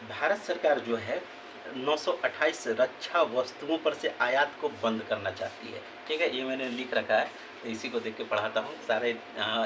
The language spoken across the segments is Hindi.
भारत सरकार जो है 928 रक्षा वस्तुओं पर से आयात को बंद करना चाहती है। ठीक है, ये मैंने लिख रखा है, तो इसी को देख के पढ़ाता हूँ। सारे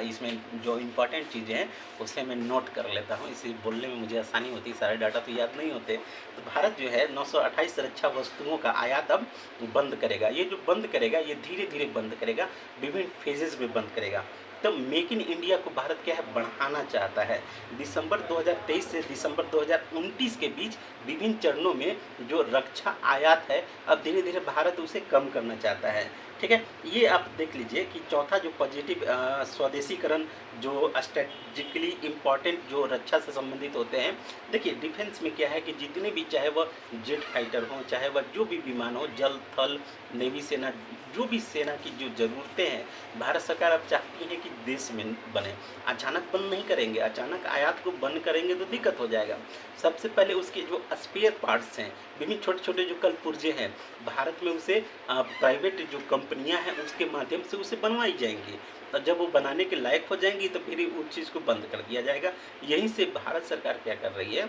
इसमें जो इम्पोर्टेंट चीज़ें हैं उसे मैं नोट कर लेता हूँ, इसे बोलने में मुझे आसानी होती है, सारे डाटा तो याद नहीं होते। तो भारत जो है 928 रक्षा वस्तुओं का आयात अब बंद करेगा। ये जो बंद करेगा ये धीरे धीरे बंद करेगा, विभिन्न फेजेज़ में बंद करेगा। तो मेक इन इंडिया को भारत क्या है, बढ़ाना चाहता है। दिसंबर 2023 से दिसंबर 2029 के बीच विभिन्न चरणों में जो रक्षा आयात है अब धीरे धीरे भारत उसे कम करना चाहता है। ठीक है, ये आप देख लीजिए कि चौथा जो पॉजिटिव स्वदेशीकरण जो स्ट्रेटजिकली इम्पॉर्टेंट जो रक्षा से संबंधित होते हैं। देखिए डिफेंस में क्या है कि जितने भी, चाहे वह जेट फाइटर हो, चाहे वह जो भी विमान हो, जल थल नेवी सेना, जो भी सेना की जो ज़रूरतें हैं भारत सरकार अब चाहती है कि देश में बने। अचानक बंद नहीं करेंगे, अचानक आयात को बंद करेंगे तो दिक्कत हो जाएगा। सबसे पहले उसके जो स्पेयर पार्ट्स हैं, विभिन्न छोटे छोटे जो कल पुर्जे हैं, भारत में उसे प्राइवेट जो कंपनियां हैं उसके माध्यम से उसे बनवाई जाएंगी। तो जब वो बनाने के लायक हो जाएंगी तो फिर उस चीज़ को बंद कर दिया जाएगा। यहीं से भारत सरकार क्या कर रही है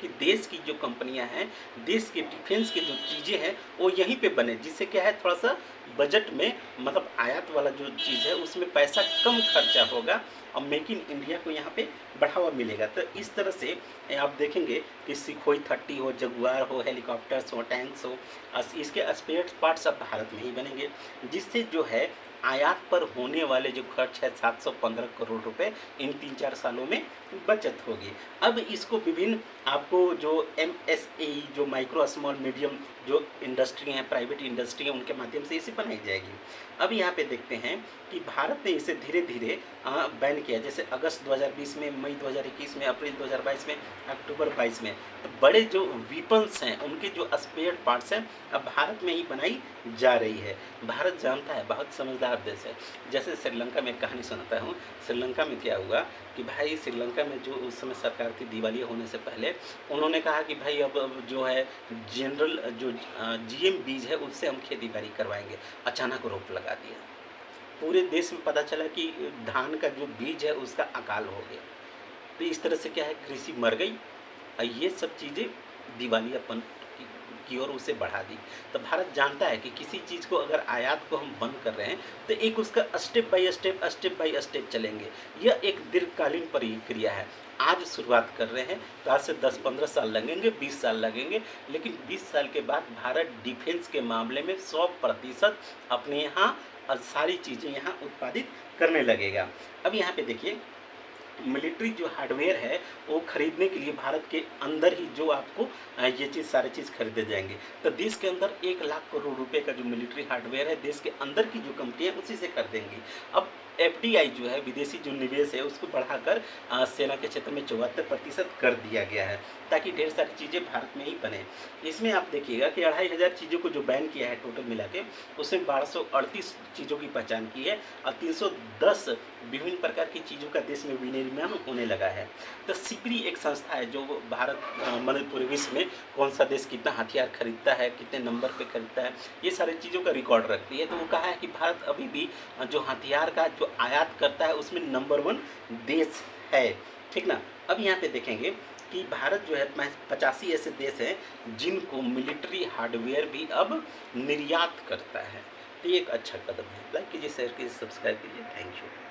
कि देश की जो कंपनियां हैं, देश के डिफेंस की जो चीज़ें हैं वो यहीं पे बने, जिससे क्या है थोड़ा सा बजट में, मतलब आयात वाला जो चीज़ है उसमें पैसा कम खर्चा होगा और मेक इन इंडिया को यहाँ पे बढ़ावा मिलेगा। तो इस तरह से आप देखेंगे कि सुखोई 30 हो, जगुआर हो, हेलीकॉप्टर्स हो, टैंक्स हो, इसके स्पेयर पार्ट्स अब भारत में ही बनेंगे, जिससे जो है आयात पर होने वाले जो खर्च है 715 करोड़ रुपए इन 3-4 सालों में बचत होगी। अब इसको विभिन्न आपको जो MSAE जो माइक्रो स्मॉल मीडियम जो इंडस्ट्री हैं, प्राइवेट इंडस्ट्री हैं, उनके माध्यम से इसे बनाई जाएगी। अब यहाँ पे देखते हैं कि भारत ने इसे धीरे धीरे बैन किया, जैसे अगस्त 2020 में, मई 2021 में, अप्रैल 2022 में, अक्टूबर 22 में। तो बड़े जो वीपन्स हैं उनके जो स्पेयर पार्ट्स हैं अब भारत में ही बनाई जा रही है। भारत जानता है, बहुत समझदार देश है। जैसे श्रीलंका में कहानी सुनाता हूँ। श्रीलंका में क्या हुआ कि भाई श्रीलंका में जो उस समय सरकार थी दिवालिया होने से पहले, उन्होंने कहा कि भाई अब जो है जनरल जो GM बीज है उससे हम खेती बाड़ी करवाएंगे। अचानक रोक लगा दिया, पूरे देश में पता चला कि धान का जो बीज है उसका अकाल हो गया। तो इस तरह से क्या है, कृषि मर गई और ये सब चीज़ें दिवालियापन की ओर उसे बढ़ा दी। तो भारत जानता है कि किसी चीज़ को अगर आयात को हम बंद कर रहे हैं तो एक उसका स्टेप बाय स्टेप चलेंगे। यह एक दीर्घकालीन प्रक्रिया है। आज शुरुआत कर रहे हैं तो आज से 10-15 साल लगेंगे, 20 साल लगेंगे, लेकिन 20 साल के बाद भारत डिफेंस के मामले में 100% अपने यहाँ सारी चीज़ें यहाँ उत्पादित करने लगेगा। अब यहाँ पे देखिए मिलिट्री जो हार्डवेयर है वो खरीदने के लिए भारत के अंदर ही जो आपको ये चीज़ सारी चीज़ खरीदे जाएंगे। तो देश के अंदर 1 लाख करोड़ रुपए का जो मिलिट्री हार्डवेयर है देश के अंदर की जो कंपनियां उसी से खरीदेंगी। अब FDI जो है, विदेशी जो निवेश है, उसको बढ़ाकर सेना के क्षेत्र में 74% कर दिया गया है ताकि ढेर सारी चीज़ें भारत में ही बने। इसमें आप देखिएगा कि 2500 चीज़ों को जो बैन किया है टोटल मिला के, उसमें 1238 चीज़ों की पहचान की है और 310 विभिन्न प्रकार की चीज़ों का देश में विनिर्माण होने लगा है। तो सिपरी एक संस्था है जो भारत मतलब पूरे विश्व में कौन सा देश कितना हथियार खरीदता है, कितने नंबर पे खरीदता है, ये सारी चीज़ों का रिकॉर्ड रखती है। तो वो कहा है कि भारत अभी भी जो हथियार का जो आयात करता है उसमें नंबर 1 देश है। ठीक ना। अब यहाँ पे देखेंगे कि भारत जो है 85 ऐसे देश हैं जिनको मिलिट्री हार्डवेयर भी अब निर्यात करता है। तो ये एक अच्छा कदम है। लाइक कीजिए, शेयर कीजिए, सब्सक्राइब कीजिए। Thank you.